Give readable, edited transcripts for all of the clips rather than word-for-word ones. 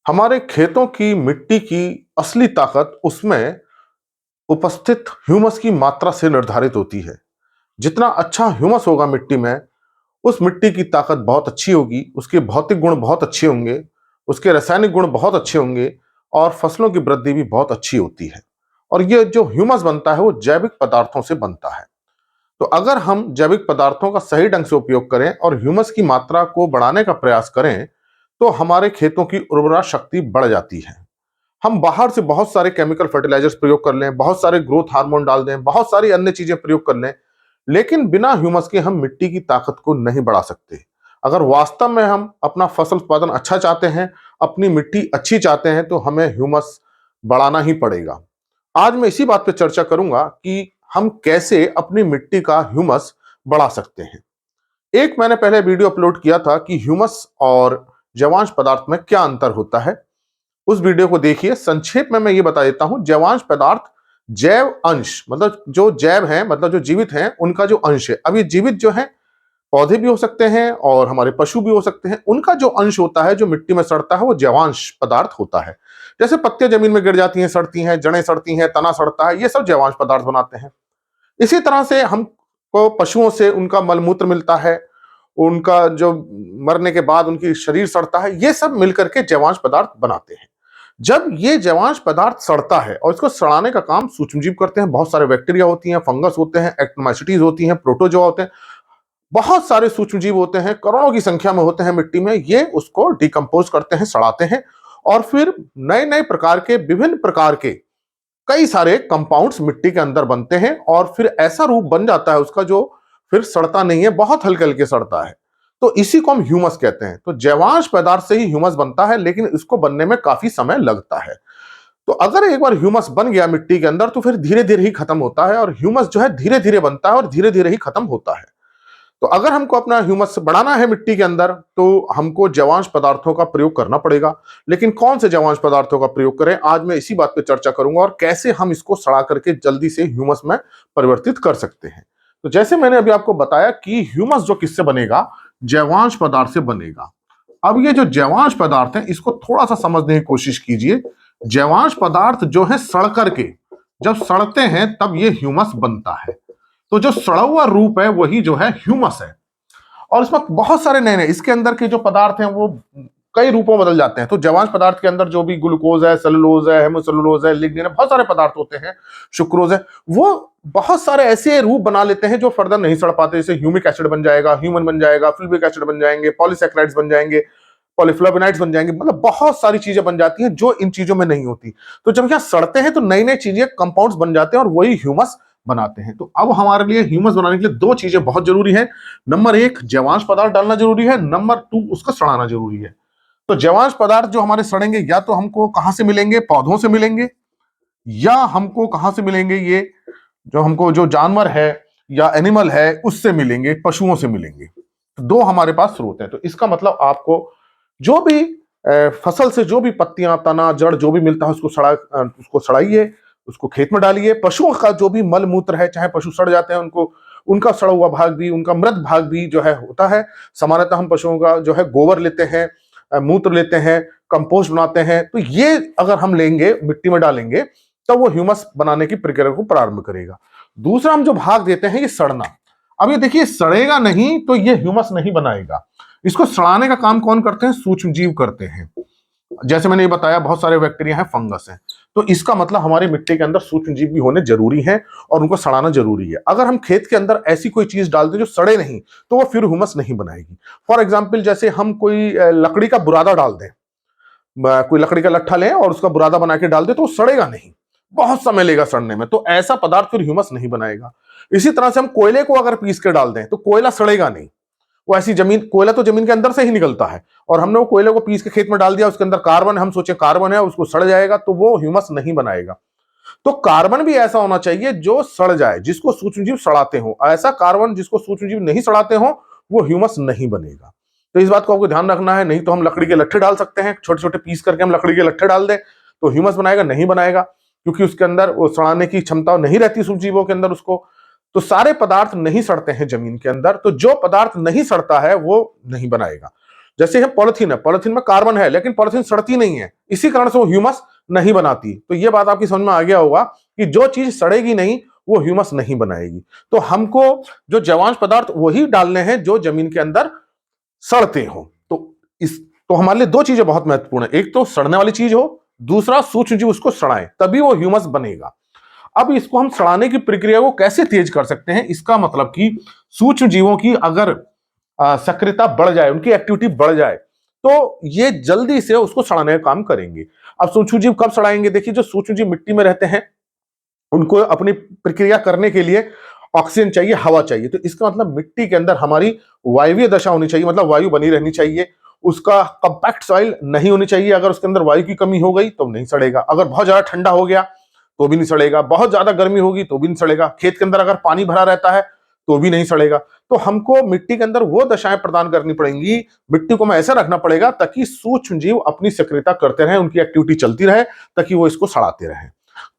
हमारे खेतों की मिट्टी की असली ताकत उसमें उपस्थित ह्यूमस की मात्रा से निर्धारित होती है। जितना अच्छा ह्यूमस होगा मिट्टी में, उस मिट्टी की ताकत बहुत अच्छी होगी, उसके भौतिक गुण बहुत अच्छे होंगे, उसके रासायनिक गुण बहुत अच्छे होंगे और फसलों की वृद्धि भी बहुत अच्छी होती है। और ये जो ह्यूमस बनता है वो जैविक पदार्थों से बनता है। तो अगर हम जैविक पदार्थों का सही ढंग से उपयोग करें और ह्यूमस की मात्रा को बढ़ाने का प्रयास करें, तो हमारे खेतों की उर्वरा शक्ति बढ़ जाती है। हम बाहर से बहुत सारे केमिकल फर्टिलाइजर्स प्रयोग कर लें, बहुत सारे ग्रोथ हार्मोन डाल दें, बहुत सारी अन्य चीजें प्रयोग कर लें, लेकिन बिना ह्यूमस के हम मिट्टी की ताकत को नहीं बढ़ा सकते। अगर वास्तव में हम अपना फसल उत्पादन अच्छा चाहते हैं, अपनी मिट्टी अच्छी चाहते हैं, तो हमें ह्यूमस बढ़ाना ही पड़ेगा। आज मैं इसी बात पे चर्चा करूंगा कि हम कैसे अपनी मिट्टी का ह्यूमस बढ़ा सकते हैं। एक मैंने पहले वीडियो अपलोड किया था कि ह्यूमस और जवांश पदार्थ में क्या अंतर होता है। उस वीडियो को देखिए। संक्षेप में मैं ये बता देता हूं, जैवांश पदार्थ जैव अंश, मतलब जो जैव हैं, मतलब जो जीवित हैं, उनका जो अंश है। अब ये जीवित जो है, पौधे भी हो सकते हैं और हमारे पशु भी हो सकते हैं, उनका जो अंश होता है, जो मिट्टी में सड़ता है, वो जैवांश पदार्थ होता है। जैसे पत्तियां जमीन में गिर जाती हैं, सड़ती हैं, जड़ें सड़ती हैं, तना सड़ता है, ये सब जैवांश पदार्थ बनाते हैं। इसी तरह से हमको पशुओं से उनका मलमूत्र मिलता है, उनका जो मरने के बाद उनकी शरीर सड़ता है, ये सब मिलकर के जैवांश पदार्थ बनाते हैं। जब ये जैवांश पदार्थ सड़ता है और इसको सड़ाने का काम सूक्ष्मजीव करते हैं, बहुत सारे बैक्टीरिया होती हैं, फंगस होते हैं, एक्टिनोमाइसीटीज होती हैं, प्रोटोजोआ होते हैं, बहुत सारे सूक्ष्मजीव होते हैं, करोड़ों की संख्या में होते हैं मिट्टी में। ये उसको डिकम्पोज करते हैं, सड़ाते हैं और फिर नए नए प्रकार के, विभिन्न प्रकार के कई सारे कंपाउंड्स मिट्टी के अंदर बनते हैं और फिर ऐसा रूप बन जाता है उसका जो फिर सड़ता नहीं है, बहुत हल्के हल्के सड़ता है। तो इसी को हम ह्यूमस कहते हैं। तो जैवांश पदार्थ से ही ह्यूमस बनता है, लेकिन इसको बनने में काफी समय लगता है। तो अगर एक बार ह्यूमस बन गया मिट्टी के अंदर, तो फिर धीरे धीरे ही खत्म होता है और ह्यूमस जो है धीरे धीरे बनता है और धीरे धीरे ही खत्म होता है। तो अगर हमको अपना ह्यूमस बढ़ाना है मिट्टी के अंदर, तो हमको जैवांश पदार्थों का प्रयोग करना पड़ेगा। लेकिन कौन से जैवांश पदार्थों का प्रयोग करें, आज मैं इसी बात पे चर्चा करूंगा और कैसे हम इसको सड़ा करके जल्दी से ह्यूमस में परिवर्तित कर सकते हैं। तो जैसे मैंने अभी आपको बताया कि ह्यूमस जो किससे बनेगा, जैवांश पदार्थ से बनेगा। अब ये जो जैवांश पदार्थ है, इसको थोड़ा सा समझने की कोशिश कीजिए। जैवांश पदार्थ जो है सड़ करके, जब सड़ते हैं तब ये ह्यूमस बनता है। तो जो सड़ा हुआ रूप है वही जो है ह्यूमस है। और इसमें बहुत सारे नए नए इसके अंदर के जो पदार्थ हैं वो कई रूपों में बदल जाते हैं। तो जैवांश पदार्थ के अंदर जो भी ग्लूकोज है, सेलुलोज है, हेमोसेलुलोज है, लिग्निन है, बहुत सारे पदार्थ होते हैं, सुक्रोज है, वो बहुत सारे ऐसे रूप बना लेते हैं जो फर्दर नहीं सड़ पाते। जैसे ह्यूमिक एसिड बन जाएगा, ह्यूमन बन जाएगा, फ्यूल्विक एसिड बन जाएंगे, पॉलीसैकेराइड्स बन जाएंगे, पॉलीफ्लोवेनाइड्स बन जाएंगे, मतलब बहुत सारी चीजें बन जाती हैं जो इन चीजों में नहीं होती। तो जब यहाँ सड़ते हैं तो नई नई चीजें, कंपाउंड्स बन जाते हैं और वही ह्यूमस बनाते हैं। तो अब हमारे लिए ह्यूमस बनाने के लिए दो चीजें बहुत जरूरी है। नंबर एक, जैवांश पदार्थ डालना जरूरी है। नंबर टू, उसको सड़ाना जरूरी है। तो जैवांश पदार्थ जो हमारे सड़ेंगे, या तो हमको कहां से मिलेंगे, पौधों से मिलेंगे, या हमको कहां से मिलेंगे, ये जो हमको जो जानवर है या एनिमल है उससे मिलेंगे, पशुओं से मिलेंगे। तो दो हमारे पास स्रोत है। तो इसका मतलब आपको जो भी फसल से जो भी पत्तियां, तना, जड़ जो भी मिलता है उसको सड़ाइए, उसको खेत में डालिए। पशुओं का जो भी मल मूत्र है, चाहे पशु सड़ जाते हैं, उनको उनका सड़ा हुआ भाग भी, उनका मृत भाग भी जो है होता है। सामान्यतः हम पशुओं का जो है गोबर लेते हैं, मूत्र लेते हैं, कंपोस्ट बनाते हैं। तो ये अगर हम लेंगे, मिट्टी में डालेंगे, तब वो ह्यूमस बनाने की प्रक्रिया को प्रारंभ करेगा। दूसरा हम जो भाग देते हैं, ये सड़ना। अब ये देखिए, सड़ेगा नहीं तो ये ह्यूमस नहीं बनाएगा। इसको सड़ाने का काम कौन करते हैं? सूक्ष्म जीव करते हैं। जैसे मैंने ये बताया, बहुत सारे बैक्टीरिया हैं, फंगस हैं। तो इसका मतलब हमारी मिट्टी के अंदर सूक्ष्म जीव भी होने जरूरी है और उनको सड़ाना जरूरी है। अगर हम खेत के अंदर ऐसी कोई चीज डाल दें जो सड़े नहीं, तो वो फिर ह्यूमस नहीं बनाएगी। फॉर एग्जाम्पल, जैसे हम कोई लकड़ी का बुरादा डाल दें, कोई लकड़ी का लट्ठा लें और उसका बुरादा बना के डाल दे, तो वो सड़ेगा नहीं, बहुत समय लेगा सड़ने में। तो ऐसा पदार्थ फिर ह्यूमस नहीं बनाएगा। इसी तरह से हम कोयले को अगर पीस के डाल दें, तो कोयला सड़ेगा नहीं। वो ऐसी जमीन, कोयला तो जमीन के अंदर से ही निकलता है, और हमने वो कोयले को पीस के खेत में डाल दिया, उसके अंदर कार्बन, हम सोचे कार्बन है, उसको सड़ जाएगा, तो वो ह्यूमस नहीं बनाएगा। तो कार्बन भी ऐसा होना चाहिए जो सड़ जाए, जिसको सूक्ष्मजीव सड़ाते हो। ऐसा कार्बन जिसको सूक्ष्मजीव नहीं सड़ाते हो, वो ह्यूमस नहीं बनेगा। तो इस बात को आपको ध्यान रखना है। नहीं तो हम लकड़ी के लट्ठे डाल सकते हैं, छोटे छोटे पीस करके हम लकड़ी के लट्ठे डाल दें, तो ह्यूमस बनाएगा? नहीं बनाएगा, क्योंकि उसके अंदर वो सड़ाने की क्षमता नहीं रहती सूक्ष्मजीवों के अंदर उसको। तो सारे पदार्थ नहीं सड़ते हैं जमीन के अंदर, तो जो पदार्थ नहीं सड़ता है वो नहीं बनाएगा। जैसे है पॉलिथीन में कार्बन है लेकिन पॉलिथीन सड़ती नहीं है, इसी कारण से वो ह्यूमस नहीं बनाती। तो ये बात आपकी समझ में आ गया होगा कि जो चीज सड़ेगी नहीं वो ह्यूमस नहीं बनाएगी। तो हमको जो जैवांश पदार्थ वही डालने हैं जो जमीन के अंदर सड़ते हो। तो हमारे लिए दो चीजें बहुत महत्वपूर्ण है, एक तो सड़ने वाली चीज हो, दूसरा सूक्ष्म जीव उसको सड़ाएं, तभी वो ह्यूमस बनेगा। अब इसको हम सड़ाने की प्रक्रिया को कैसे तेज कर सकते हैं, इसका मतलब कि सूक्ष्म जीवों की अगर सक्रियता बढ़ जाए, उनकी एक्टिविटी बढ़ जाए, तो ये जल्दी से उसको सड़ाने का काम करेंगे। अब सूक्ष्म जीव कब सड़ाएंगे? देखिए, जो सूक्ष्म जीव मिट्टी में रहते हैं उनको अपनी प्रक्रिया करने के लिए ऑक्सीजन चाहिए, हवा चाहिए। तो इसका मतलब मिट्टी के अंदर हमारी वायवीय दशा होनी चाहिए, मतलब वायु बनी रहनी चाहिए। उसका कंपैक्ट सॉइल नहीं होनी चाहिए। अगर उसके अंदर वायु की कमी हो गई तो नहीं सड़ेगा। अगर बहुत ज्यादा ठंडा हो गया तो भी नहीं सड़ेगा, बहुत ज्यादा गर्मी होगी तो भी नहीं सड़ेगा, खेत के अंदर अगर पानी भरा रहता है तो भी नहीं सड़ेगा। तो हमको मिट्टी के अंदर वो दशाएं प्रदान करनी पड़ेंगी, मिट्टी को में ऐसा रखना पड़ेगा ताकि सूक्ष्म जीव अपनी सक्रियता करते रहे, उनकी एक्टिविटी चलती रहे, ताकि वो इसको सड़ाते रहे।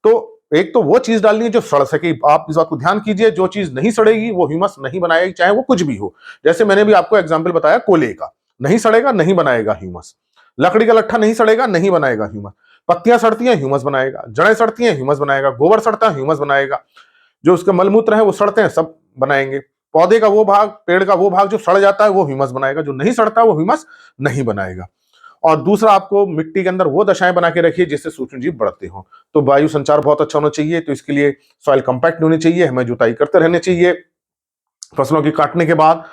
तो एक तो वो चीज डालनी है जो सड़ सके। आप इस बात को ध्यान कीजिए, जो चीज नहीं सड़ेगी वो ह्यूमस नहीं बनाएगी, चाहे वो कुछ भी हो। जैसे मैंने भी आपको एग्जाम्पल बताया कोयले का, नहीं सड़ेगा, नहीं बनाएगा ह्यूमस। लकड़ी का लट्ठा नहीं सड़ेगा, नहीं बनाएगा ह्यूमस। पत्तियां सड़ती हैं, ह्यूमस बनाएगा। जड़ें सड़ती हैं, ह्यूमस बनाएगा। गोबर सड़ता है, ह्यूमस बनाएगा। जो उसके मलमूत्र है वो सड़ते हैं, सब बनाएंगे। पौधे का वो भाग, पेड़ का वो भाग जो सड़ जाता है वो ह्यूमस बनाएगा, जो नहीं सड़ता वो ह्यूमस नहीं बनाएगा। और दूसरा, आपको मिट्टी के अंदर वो दशाएं बना के रखिए जिससे सूक्ष्म जीव बढ़ते हो। तो वायु संचार बहुत अच्छा होना चाहिए, तो इसके लिए सॉइल कंपैक्ट होनी चाहिए, हमें जुताई करते रहने चाहिए। फसलों की काटने के बाद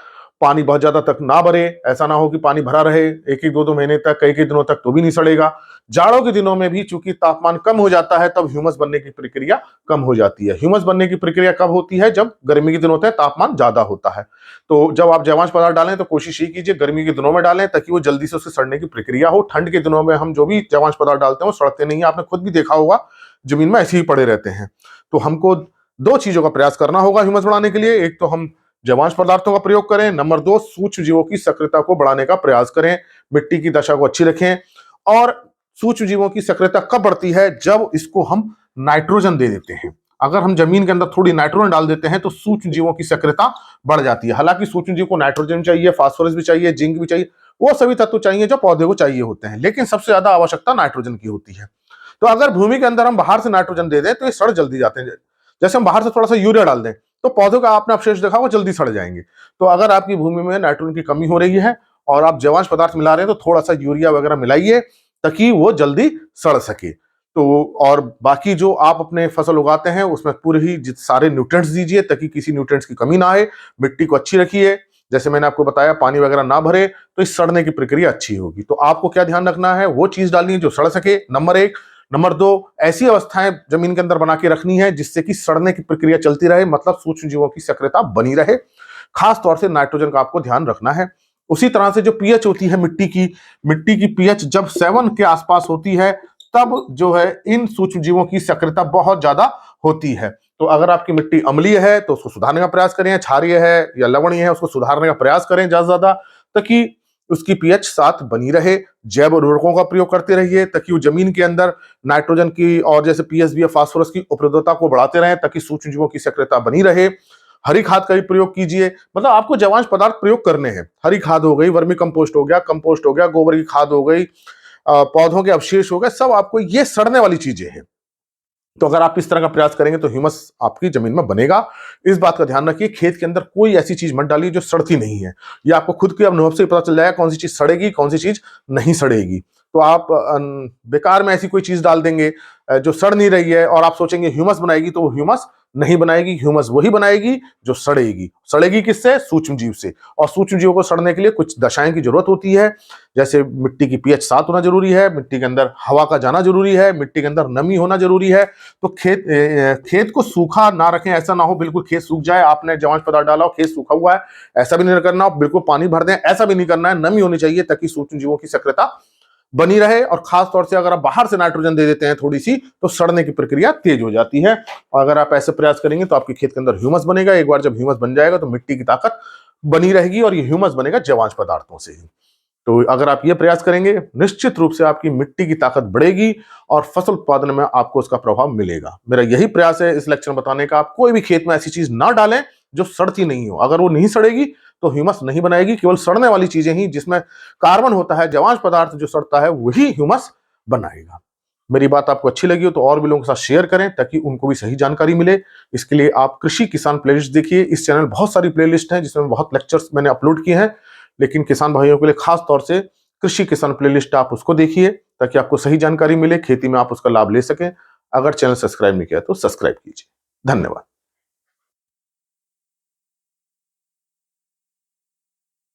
पानी बहुत ज्यादा तक ना भरे, ऐसा ना हो कि पानी भरा रहे एक एक दो दो महीने तक, कई कई दिनों तक, तो भी नहीं सड़ेगा। जाड़ों के दिनों में भी चूंकि तापमान कम हो जाता है तब ह्यूमस बनने की प्रक्रिया कम हो जाती है। ह्यूमस बनने की प्रक्रिया कब होती है? जब गर्मी के दिन होते हैं, तापमान ज्यादा होता है। तो जब आप जैवांश पदार्थ डालें तो कोशिश ये कीजिए गर्मी के दिनों में डालें ताकि वो जल्दी से उसके सड़ने की प्रक्रिया हो। ठंड के दिनों में हम जो भी जैवांश पदार्थ डालते हैं वो सड़ते नहीं है, आपने खुद भी देखा होगा, जमीन में ऐसे ही पड़े रहते हैं। तो हमको दो चीजों का प्रयास करना होगा ह्यूमस बढ़ाने के लिए, एक तो हम जैवांश पदार्थों का प्रयोग करें, नंबर दो सूक्ष्म जीवों की सक्रियता को बढ़ाने का प्रयास करें, मिट्टी की दशा को अच्छी रखें। और सूक्ष्म जीवों की सक्रियता कब बढ़ती है? जब इसको हम नाइट्रोजन दे देते हैं। अगर हम जमीन के अंदर थोड़ी नाइट्रोजन डाल देते हैं तो सूक्ष्म जीवों की सक्रियता बढ़ जाती है। हालांकि सूक्ष्म जीव को नाइट्रोजन चाहिए, फास्फोरस भी चाहिए, जिंक भी चाहिए, वो सभी तत्व चाहिए जो पौधे को चाहिए होते हैं, लेकिन सबसे ज्यादा आवश्यकता नाइट्रोजन की होती है। तो अगर भूमि के अंदर हम बाहर से नाइट्रोजन दे दें तो ये सड़ जल्दी जाते हैं। जैसे हम बाहर से थोड़ा सा यूरिया डाल दें तो पौधों का आपने अवशेष देखा वो जल्दी सड़ जाएंगे। तो अगर आपकी भूमि में नाइट्रोजन की कमी हो रही है और आप जैवांश पदार्थ मिला रहे हैं तो थोड़ा सा यूरिया वगैरह मिलाइए ताकि वो जल्दी सड़ सके। तो और बाकी जो आप अपने फसल उगाते हैं उसमें पूरे ही सारे न्यूट्रिएंट्स दीजिए ताकि किसी न्यूट्रिएंट्स की कमी ना आए। मिट्टी को अच्छी रखिए, जैसे मैंने आपको बताया पानी वगैरह ना भरे तो इस सड़ने की प्रक्रिया अच्छी होगी। तो आपको क्या ध्यान रखना है? वो चीज डालनी है जो सड़ सके, नंबर एक। नंबर दो, ऐसी अवस्थाएं जमीन के अंदर बना के रखनी है जिससे कि सड़ने की प्रक्रिया चलती रहे, मतलब सूक्ष्म जीवों की सक्रियता बनी रहे। खास तौर से नाइट्रोजन का आपको ध्यान रखना है। उसी तरह से जो पीएच होती है मिट्टी की पीएच जब 7 के आसपास होती है तब जो है इन सूक्ष्म जीवों की सक्रियता बहुत ज्यादा होती है। तो अगर आपकी मिट्टी अम्लीय है तो उसको सुधारने का प्रयास करें, क्षारीय है या लवणीय है उसको सुधारने का प्रयास करें ज्यादा ज्यादा, ताकि उसकी पीएच 7 बनी रहे। जैव उर्वरकों का प्रयोग करते रहिए ताकि वो जमीन के अंदर नाइट्रोजन की और जैसे पीएसबी या फास्फोरस की उपलब्धता को बढ़ाते रहें ताकि सूक्ष्म जीवों की सक्रियता बनी रहे। हरी खाद का भी प्रयोग कीजिए, मतलब आपको जैवांश पदार्थ प्रयोग करने हैं। हरी खाद हो गई, वर्मी कंपोस्ट हो गया, गोबर की खाद हो गई, पौधों के अवशेष हो गए, सब आपको ये सड़ने वाली चीजें हैं। तो अगर आप इस तरह का प्रयास करेंगे तो ह्यूमस आपकी जमीन में बनेगा। इस बात का ध्यान रखिए, खेत के अंदर कोई ऐसी चीज मत डालिए जो सड़ती नहीं है। ये आपको खुद के अनुभव से पता चल जाएगा कौन सी चीज सड़ेगी, कौन सी चीज नहीं सड़ेगी। तो आप बेकार में ऐसी कोई चीज डाल देंगे जो सड़ नहीं रही है और आप सोचेंगे ह्यूमस बनाएगी, तो वो ह्यूमस नहीं बनाएगी। ह्यूमस वही बनाएगी जो सड़ेगी। सड़ेगी किससे? सूक्ष्म जीव से। और सूक्ष्म जीवों को सड़ने के लिए कुछ दशाएं की जरूरत होती है, जैसे मिट्टी की पीएच 7 होना जरूरी है, मिट्टी के अंदर हवा का जाना जरूरी है, मिट्टी के अंदर नमी होना जरूरी है। तो खेत को सूखा ना रखें, ऐसा ना हो बिल्कुल खेत सूख जाए, आपने जैवांश पदार्थ डाला हो खेत सूखा हुआ है, ऐसा भी नहीं करना। बिल्कुल पानी भर दें, ऐसा भी नहीं करना है। नमी होनी चाहिए ताकि सूक्ष्म जीवों की सक्रियता बनी रहे। और खास तौर से अगर आप बाहर से नाइट्रोजन दे देते हैं थोड़ी सी तो सड़ने की प्रक्रिया तेज हो जाती है। और अगर आप ऐसे प्रयास करेंगे तो आपके खेत के अंदर ह्यूमस बनेगा। एक बार जब ह्यूमस बन जाएगा तो मिट्टी की ताकत बनी रहेगी और ये ह्यूमस बनेगा जैवांश पदार्थों से ही। तो अगर आप ये प्रयास करेंगे निश्चित रूप से आपकी मिट्टी की ताकत बढ़ेगी और फसल उत्पादन में आपको उसका प्रभाव मिलेगा। मेरा यही प्रयास है इस लेक्चर में बताने का। आप कोई भी खेत में ऐसी चीज ना डालें जो सड़ती नहीं हो। अगर वो नहीं सड़ेगी तो ह्यूमस नहीं बनाएगी। केवल सड़ने वाली चीजें ही, जिसमें कार्बन होता है, जवांश पदार्थ जो सड़ता है, वही ह्यूमस बनाएगा। मेरी बात आपको अच्छी लगी हो तो और भी लोगों के साथ शेयर करें ताकि उनको भी सही जानकारी मिले। इसके लिए आप कृषि किसान प्लेलिस्ट देखिए। इस चैनल बहुत सारी प्लेलिस्ट हैं जिसमें बहुत लेक्चर्स मैंने अपलोड किए हैं, लेकिन किसान भाइयों के लिए खास तौर से कृषि किसान प्लेलिस्ट आप उसको देखिए ताकि आपको सही जानकारी मिले, खेती में आप उसका लाभ ले सकें। अगर चैनल सब्सक्राइब नहीं किया तो सब्सक्राइब कीजिए। धन्यवाद।